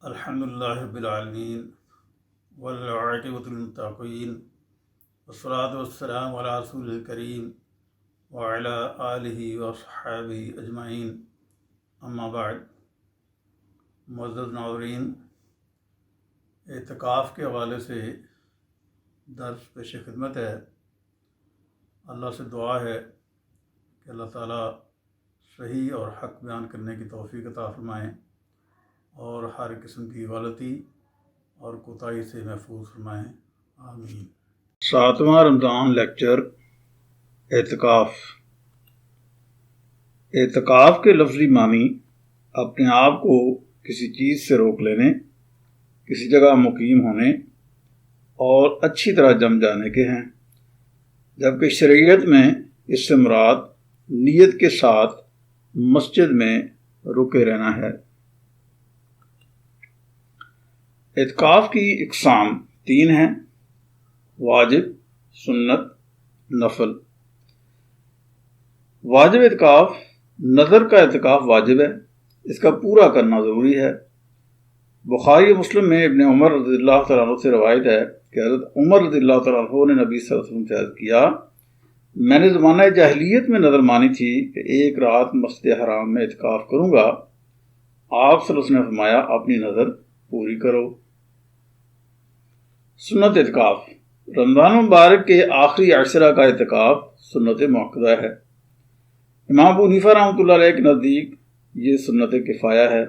الحمد للہ رب العالمین والعاقبۃ للمتقین والصلاۃ والسلام علی رسول الکریم وعلی آلہ وصحبہ اجمعین، اما بعد۔ معزز ناظرین، اعتکاف کے حوالے سے درس پیش خدمت ہے۔ اللہ سے دعا ہے کہ اللہ تعالیٰ صحیح اور حق بیان کرنے کی توفیق عطا فرمائیں اور ہر قسم کی غلطی اور کوتاہی سے محفوظ فرمائیں، آمین۔ 7واں رمضان لیکچر اعتکاف۔ اعتکاف کے لفظی معنی اپنے آپ کو کسی چیز سے روک لینے، کسی جگہ مقیم ہونے اور اچھی طرح جم جانے کے ہیں، جبکہ شریعت میں اس سے مراد نیت کے ساتھ مسجد میں رکے رہنا ہے۔ اعتکاف کی اقسام 3 ہیں: واجب، سنت، نفل۔ واجب اعتکاف، نظر کا اعتکاف واجب ہے، اس کا پورا کرنا ضروری ہے۔ بخاری و مسلم میں ابن عمر رضی اللہ تعالیٰ عنہ سے روایت ہے کہ حضرت عمر رضی اللہ تعالیٰ عنہ نے نبی صلی اللہ علیہ وسلم سے عرض کیا، میں نے زمانہ جاہلیت میں نظر مانی تھی کہ ایک رات مسجد حرام میں اعتکاف کروں گا۔ آپ صلی اللہ علیہ وسلم نے فرمایا، اپنی نظر پوری کرو۔ سنت اعتکاف، رمضان مبارک کے آخری عشرہ کا اعتکاف سنت موقدہ ہے۔ امام ابو حنیفہ رحمۃ اللہ علیہ کے نزدیک یہ سنت کفایہ ہے،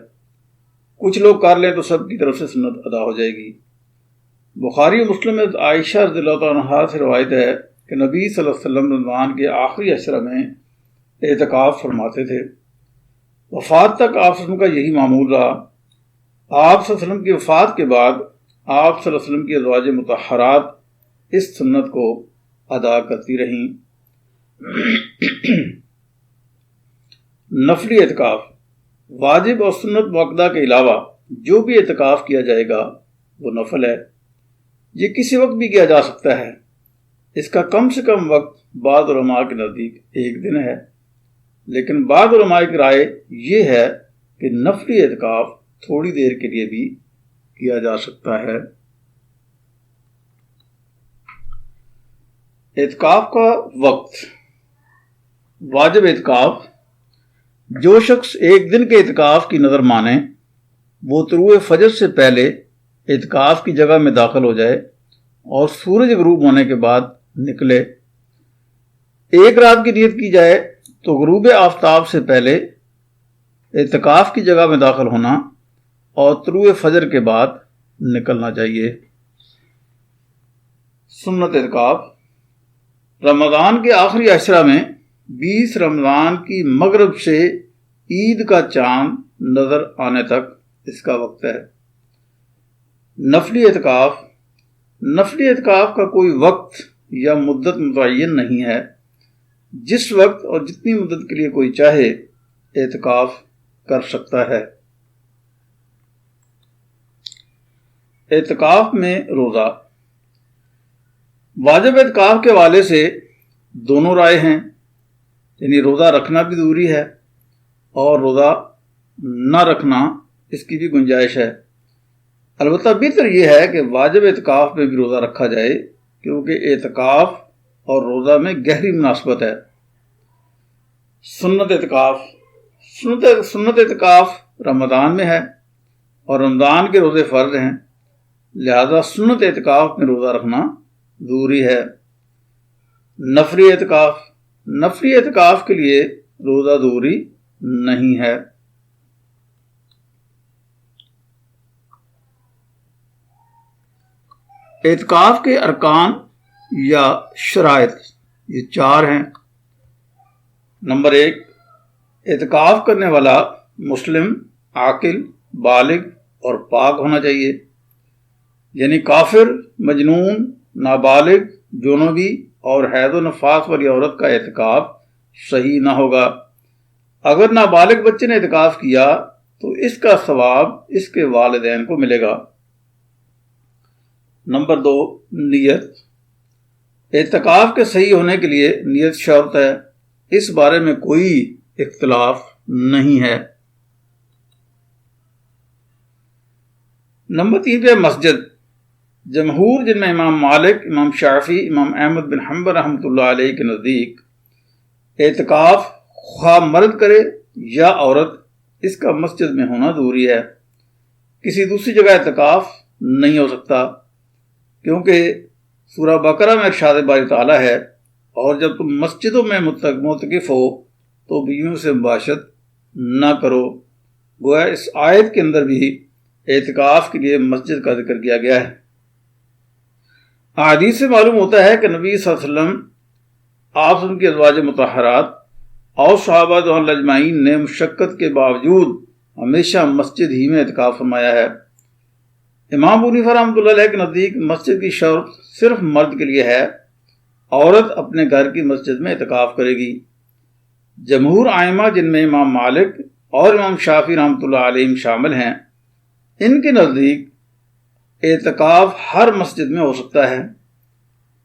کچھ لوگ کر لیں تو سب کی طرف سے سنت ادا ہو جائے گی۔ بخاری و مسلم میں عائشہ رضی اللہ تعالیٰ عنہا سے روایت ہے کہ نبی صلی اللہ علیہ وسلم رمضان کے آخری عشرہ میں اعتکاف فرماتے تھے۔ وفات تک آپ صلی اللہ علیہ وسلم کا یہی معمول رہا۔ آپ صلی اللہ علیہ وسلم کی وفات کے بعد آپ صلی اللہ علیہ وسلم کی ازواج مطہرات اس سنت کو ادا کرتی رہیں۔ نفلی اعتکاف، واجب اور سنت موقدہ کے علاوہ جو بھی اعتکاف کیا جائے گا وہ نفل ہے۔ یہ کسی وقت بھی کیا جا سکتا ہے۔ اس کا کم سے کم وقت بعض علماء کے نزدیک 1 دن ہے، لیکن بعض علماء کی رائے یہ ہے کہ نفلی اعتکاف تھوڑی دیر کے لیے بھی کیا جا سکتا ہے۔ اعتکاف کا وقت، واجب اعتکاف، جو شخص 1 دن کے اعتکاف کی نظر مانے وہ طلوع فجر سے پہلے اعتکاف کی جگہ میں داخل ہو جائے اور سورج غروب ہونے کے بعد نکلے۔ 1 رات کی نیت کی جائے تو غروب آفتاب سے پہلے اعتکاف کی جگہ میں داخل ہونا اور طلوع فجر کے بعد نکلنا چاہیے۔ سنت اعتکاف، رمضان کے آخری عشرہ میں 20 رمضان کی مغرب سے عید کا چاند نظر آنے تک اس کا وقت ہے۔ نفلی اعتکاف، نفلی اعتکاف کا کوئی وقت یا مدت متعین نہیں ہے، جس وقت اور جتنی مدت کے لیے کوئی چاہے اعتکاف کر سکتا ہے۔ اعتکاف میں روزہ، واجب اعتکاف کے حوالے سے دونوں رائے ہیں، یعنی روزہ رکھنا بھی ضروری ہے اور روزہ نہ رکھنا اس کی بھی گنجائش ہے۔ البتہ بہتر یہ ہے کہ واجب اعتکاف میں بھی روزہ رکھا جائے، کیونکہ اعتکاف اور روزہ میں گہری مناسبت ہے۔ سنت اعتکاف، سنت اعتکاف رمضان میں ہے اور رمضان کے روزے فرض ہیں، لہذا سنت اعتکاف میں روزہ رکھنا ضروری ہے۔ نفلی اعتکاف، نفلی اعتکاف کے لیے روزہ ضروری نہیں ہے۔ اعتکاف کے ارکان یا شرائط یہ 4 ہیں۔ نمبر 1، اعتکاف کرنے والا مسلم، عاقل، بالغ اور پاک ہونا چاہیے، یعنی کافر، مجنون، نابالغ، جنوبی اور حیض و نفاس والی عورت کا اعتکاف صحیح نہ ہوگا۔ اگر نابالغ بچے نے اعتکاف کیا تو اس کا ثواب اس کے والدین کو ملے گا۔ نمبر 2، نیت، اعتکاف کے صحیح ہونے کے لیے نیت شرط ہے، اس بارے میں کوئی اختلاف نہیں ہے۔ نمبر 3 پہ مسجد. جمہور جن میں امام مالک، امام شافعی، امام احمد بن حنبل رحمۃ اللہ علیہ کے نزدیک اعتکاف خواہ مرد کرے یا عورت، اس کا مسجد میں ہونا ضروری ہے. کسی دوسری جگہ اعتکاف نہیں ہو سکتا، کیونکہ سورہ بقرہ میں ارشاد باری تعالیٰ ہے، اور جب تم مسجدوں میں معتکف ہو تو بیویوں سے مباشرت نہ کرو. گویا اس آیت کے اندر بھی اعتکاف کے لیے مسجد کا ذکر کیا گیا ہے. احادیث سے معلوم ہوتا ہے کہ نبی صلی اللہ علیہ وسلم، آپ ان کی ازواج مطہرات اور صحابہ رضوان اللہ اجمعین نے مشقت کے باوجود ہمیشہ مسجد ہی میں اعتکاف فرمایا ہے. امام ابو حنیفہ رحمۃ اللہ علیہ کے نزدیک مسجد کی شرط صرف مرد کے لیے ہے، عورت اپنے گھر کی مسجد میں اعتکاف کرے گی. جمہور ائمہ جن میں امام مالک اور امام شافعی رحمۃ اللہ علیہ شامل ہیں، ان کے نزدیک اعتکاف ہر مسجد میں ہو سکتا ہے،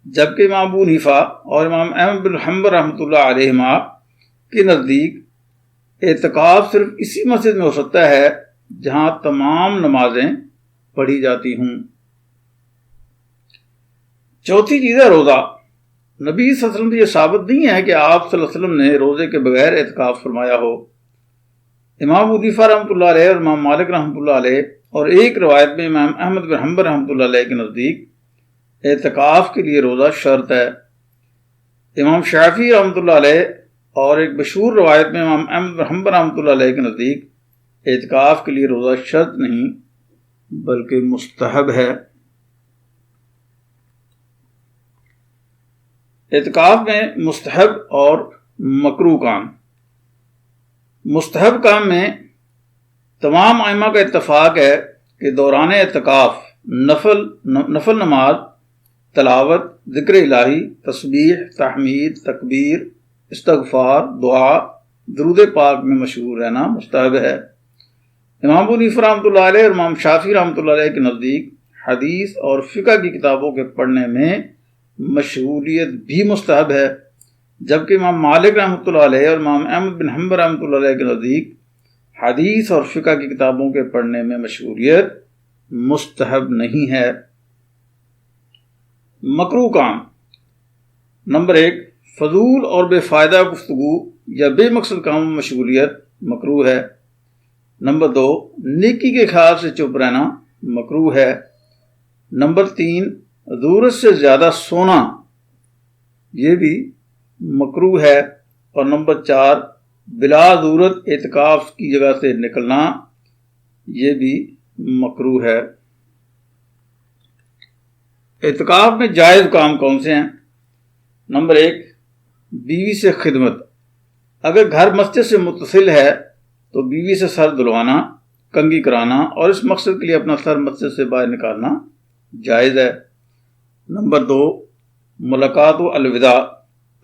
جبکہ امام ابو حنیفہ اور امام احمد بن حنبل رحمۃ اللہ علیہما کے نزدیک اعتکاف صرف اسی مسجد میں ہو سکتا ہے جہاں تمام نمازیں پڑھی جاتی ہوں. چوتھی چیز ہے روزہ. نبی صلی اللہ علیہ وسلم یہ ثابت نہیں ہے کہ آپ صلی اللہ علیہ وسلم نے روزے کے بغیر اعتکاف فرمایا ہو. امام ابو حنیفہ رحمۃ اللہ علیہ اور امام مالک رحمۃ اللہ علیہ اور ایک روایت میں امام احمد بن حنبل رحمۃ اللہ علیہ کے نزدیک اعتکاف کے لیے روزہ شرط ہے. امام شافعی رحمۃ اللہ علیہ اور ایک مشہور روایت میں امام احمد بن حنبل رحمۃ اللہ علیہ کے نزدیک اعتکاف کے لیے روزہ شرط نہیں بلکہ مستحب ہے. اعتکاف میں مستحب اور مکروہ کام. مستحب کام میں تمام ائمہ کا اتفاق ہے کہ دوران اعتکاف نفل نماز، تلاوت، ذکر الہی، تسبیح، تحمید، تکبیر، استغفار، دعا، درود پاک میں مشغول رہنا مستحب ہے. امام ابو حنیفہ رحمۃ اللہ علیہ اور امام شافعی رحمۃ اللہ علیہ کے نزدیک حدیث اور فقہ کی کتابوں کے پڑھنے میں مشغولیت بھی مستحب ہے، جبکہ امام مالک رحمۃ اللہ علیہ اور امام احمد بن حنبل رحمۃ اللہ علیہ کے نزدیک حدیث اور فقہ کی کتابوں کے پڑھنے میں مشغولیت مستحب نہیں ہے. مکروہ کام. نمبر 1 فضول اور بے فائدہ گفتگو یا بے مقصد کاموں میں مشغولیت مکروہ ہے. نمبر 2 نیکی کے خیال سے چپ رہنا مکروہ ہے. نمبر 3 ضرورت سے زیادہ سونا، یہ بھی مکروہ ہے. اور نمبر 4 بلا ضرورت اعتکاف کی جگہ سے نکلنا، یہ بھی مکروہ ہے. اعتکاف میں جائز کام کون سے ہیں؟ نمبر 1 بیوی سے خدمت. اگر گھر مسجد سے متصل ہے تو بیوی سے سر دھلوانا، کنگھی کرانا اور اس مقصد کے لیے اپنا سر مسجد سے باہر نکالنا جائز ہے. نمبر 2 ملاقات و الوداع.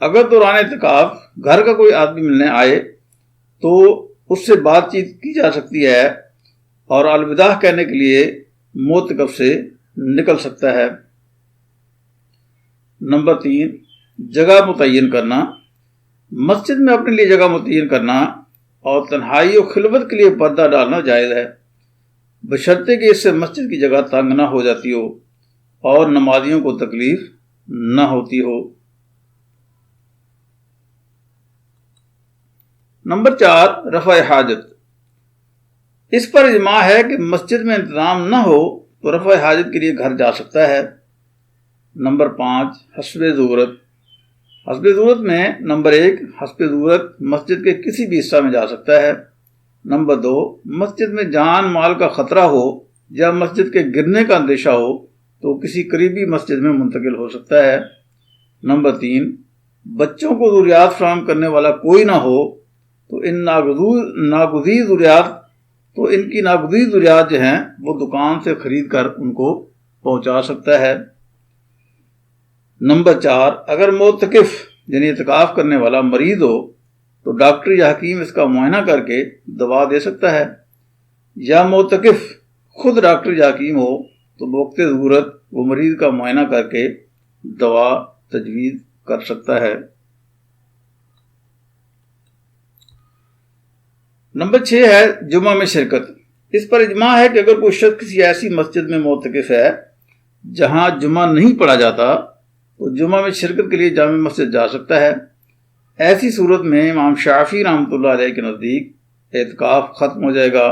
اگر دوران اعتکاف گھر کا کوئی آدمی ملنے آئے تو اس سے بات چیت کی جا سکتی ہے اور الوداع کہنے کے لیے معتکف سے نکل سکتا ہے. نمبر 3 جگہ متعین کرنا. مسجد میں اپنے لیے جگہ متعین کرنا اور تنہائی و خلوت کے لیے پردہ ڈالنا جائز ہے، بشرطے کہ اس سے مسجد کی جگہ تنگ نہ ہو جاتی ہو اور نمازیوں کو تکلیف نہ ہوتی ہو. نمبر 4 رفع حاجت. اس پر اجماع ہے کہ مسجد میں انتظام نہ ہو تو رفع حاجت کے لیے گھر جا سکتا ہے. نمبر 5 حسب ضرورت. حسب ضرورت میں نمبر 1 حسب ضرورت مسجد کے کسی بھی حصہ میں جا سکتا ہے. نمبر 2 مسجد میں جان مال کا خطرہ ہو یا مسجد کے گرنے کا اندیشہ ہو تو کسی قریبی مسجد میں منتقل ہو سکتا ہے. نمبر 3 بچوں کو ضروریات فراہم کرنے والا کوئی نہ ہو تو ان کی ناگزیر ضروریات جو ہیں وہ دکان سے خرید کر ان کو پہنچا سکتا ہے. نمبر 4 اگر معتکف یعنی اعتکاف کرنے والا مریض ہو تو ڈاکٹر یا حکیم اس کا معائنہ کر کے دوا دے سکتا ہے، یا معتکف خود ڈاکٹر یا حکیم ہو تو بوقت ضرورت وہ مریض کا معائنہ کر کے دوا تجویز کر سکتا ہے. نمبر 6 ہے جمعہ میں شرکت. اس پر اجماع ہے کہ اگر کوئی شخص کسی ایسی مسجد میں معتکف ہے جہاں جمعہ نہیں پڑھا جاتا تو جمعہ میں شرکت کے لیے جامع مسجد جا سکتا ہے۔ ایسی صورت میں امام شافعی رحمۃ اللہ علیہ کے نزدیک اعتکاف ختم ہو جائے گا،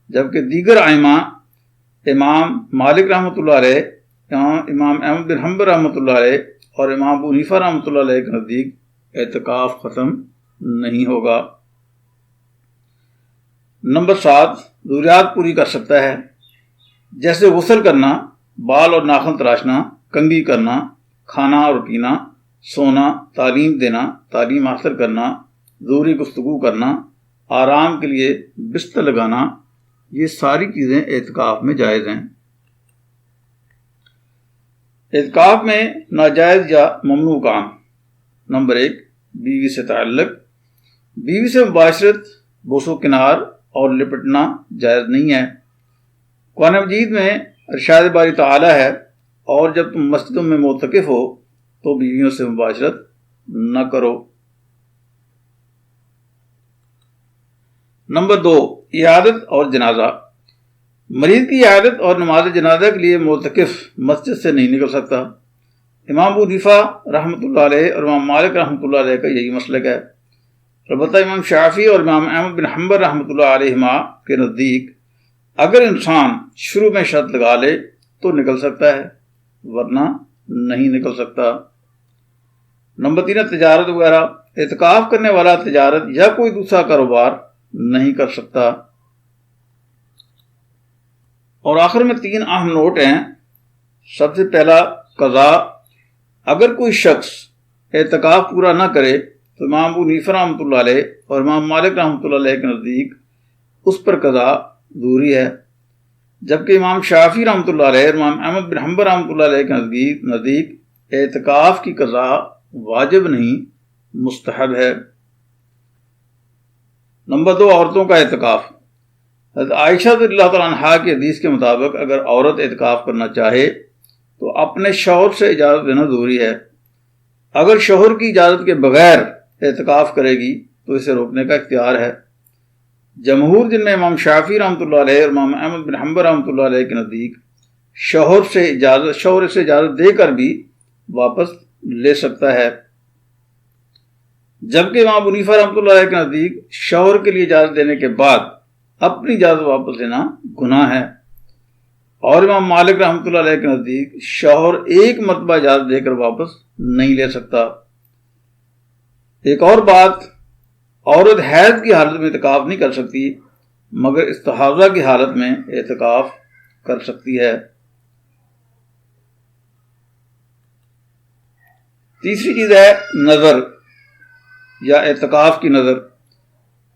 جبکہ دیگر ائمہ امام مالک رحمۃ اللہ علیہ، امام احمد بن حنبل رحمۃ اللہ علیہ اور امام ابو حنیفہ رحمۃ اللہ علیہ کے نزدیک اعتکاف ختم نہیں ہوگا۔ نمبر 7، ضروریات پوری کر سکتا ہے، جیسے غسل کرنا، بال اور ناخن تراشنا، کنگھی کرنا، کھانا اور پینا، سونا، تعلیم دینا، تعلیم حاصل کرنا، ضروری گفتگو کرنا، آرام کے لیے بستر لگانا، یہ ساری چیزیں اعتکاف میں جائز ہیں۔ اعتکاف میں ناجائز یا ممنوع کام۔ نمبر 1، بیوی سے تعلق۔ بیوی سے مباشرت، بوس و کنار اور لپٹنا جائز نہیں ہے۔ قرآن مجید میں ارشاد باری تعالی ہے، اور جب تم مسجدوں میں معتکف ہو تو بیویوں سے مباشرت نہ کرو۔ نمبر 2، عیادت اور جنازہ۔ مریض کی عیادت اور نماز جنازہ کے لیے معتکف مسجد سے نہیں نکل سکتا۔ امام ابو حنیفہ رحمۃ اللہ علیہ اور امام مالک رحمۃ اللہ علیہ کا یہی مسلک ہے۔ البتہ امام شافعی اور امام احمد بن حنبل رحمۃ اللہ علیہما کے نزدیک اگر انسان شروع میں شرط لگا لے تو نکل سکتا ہے، ورنہ نہیں نکل سکتا۔ نمبر 3، تجارت وغیرہ۔ اعتکاف کرنے والا تجارت یا کوئی دوسرا کاروبار نہیں کر سکتا۔ اور آخر میں 3 اہم نوٹ ہیں۔ سب سے پہلا، قضا۔ اگر کوئی شخص اعتکاف پورا نہ کرے تو امام ابو حنیفہ رحمۃ اللہ علیہ اور امام مالک رحمۃ اللہ علیہ کے نزدیک اس پر قضا ضروری ہے، جبکہ امام شافعی رحمۃ اللہ علیہ اور امام احمد بن حنبل رحمۃ اللہ علیہ کے نزدیک اعتکاف کی قضا واجب نہیں، مستحب ہے۔ نمبر 2، عورتوں کا اعتکاف۔ حضرت عائشہ رضی اللہ تعالیٰ عنہا کی حدیث کے مطابق اگر عورت اعتکاف کرنا چاہے تو اپنے شوہر سے اجازت لینا ضروری ہے۔ اگر شوہر کی اجازت کے بغیر اعتکاف کرے گی تو اسے روکنے کا اختیار ہے۔ جمہور، جن میں امام شافعی رحمۃ اللہ علیہ اور امام احمد بن حنبل رحمۃ اللہ علیہ کے نزدیک شوہر سے اجازت دے کر بھی واپس لے سکتا ہے، جبکہ امام ابو حنیفہ رحمۃ اللہ علیہ کے نزدیک شوہر کے لیے اجازت دینے کے بعد اپنی اجازت واپس لینا گناہ ہے، اور امام مالک رحمۃ اللہ علیہ کے نزدیک شوہر ایک مرتبہ اجازت دے کر واپس نہیں لے سکتا۔ ایک اور بات، عورت حیض کی حالت میں اعتکاف نہیں کر سکتی، مگر استحاضہ کی حالت میں اعتکاف کر سکتی ہے۔ تیسری چیز ہے نظر یا اعتکاف کی نظر۔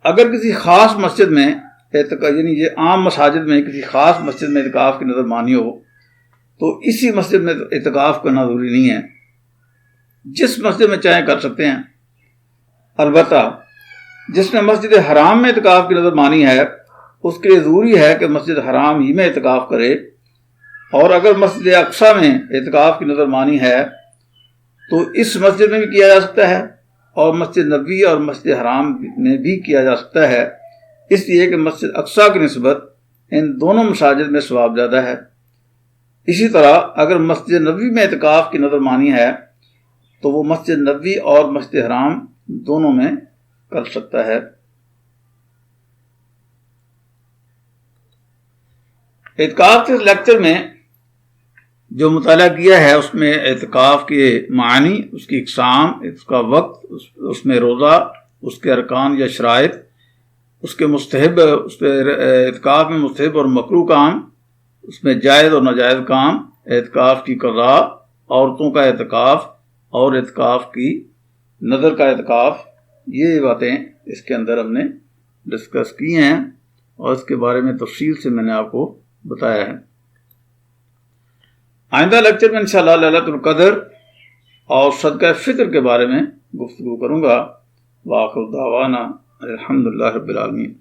اگر کسی خاص مسجد میں یعنی یہ عام مساجد میں کسی خاص مسجد میں اعتکاف کی نظر مانی ہو تو اسی مسجد میں اعتکاف کرنا ضروری نہیں ہے، جس مسجد میں چاہیں کر سکتے ہیں۔ البتہ جس نے مسجد حرام میں اعتکاف کی نظر مانی ہے اس کے لیے ضروری ہے کہ مسجد حرام ہی میں اعتکاف کرے، اور اگر مسجد اقصیٰ میں اعتکاف کی نظر مانی ہے تو اس مسجد میں بھی کیا جا سکتا ہے، اور مسجد نبوی اور مسجد حرام میں بھی کیا جا سکتا ہے، اس لیے کہ مسجد اقصیٰ کی نسبت ان دونوں مساجد میں ثواب زیادہ ہے۔ اسی طرح اگر مسجد نبوی میں اعتکاف کی نظر مانی ہے تو وہ مسجد نبوی اور مسجد حرام دونوں میں کر سکتا ہے۔ اعتکاف کے لیکچر میں جو مطالعہ کیا ہے اس میں اعتکاف کے معنی، اس کی اقسام، اس کا وقت، اس میں روزہ، اس کے ارکان یا شرائط، اس کے مستحب، اس پہ اعتکاف میں مستحب اور مکروہ کام، اس میں جائز اور ناجائز کام، اعتکاف کی قضا، عورتوں کا اعتکاف اور اعتکاف کی نظر کا اعتکاف، یہ باتیں اس کے اندر ہم نے ڈسکس کی ہیں اور اس کے بارے میں تفصیل سے میں نے آپ کو بتایا ہے۔ آئندہ لیکچر میں انشاءاللہ لیلۃ القدر اور صدقہ فطر کے بارے میں گفتگو کروں گا۔ وآخر دعوانا الحمدللہ رب العالمین۔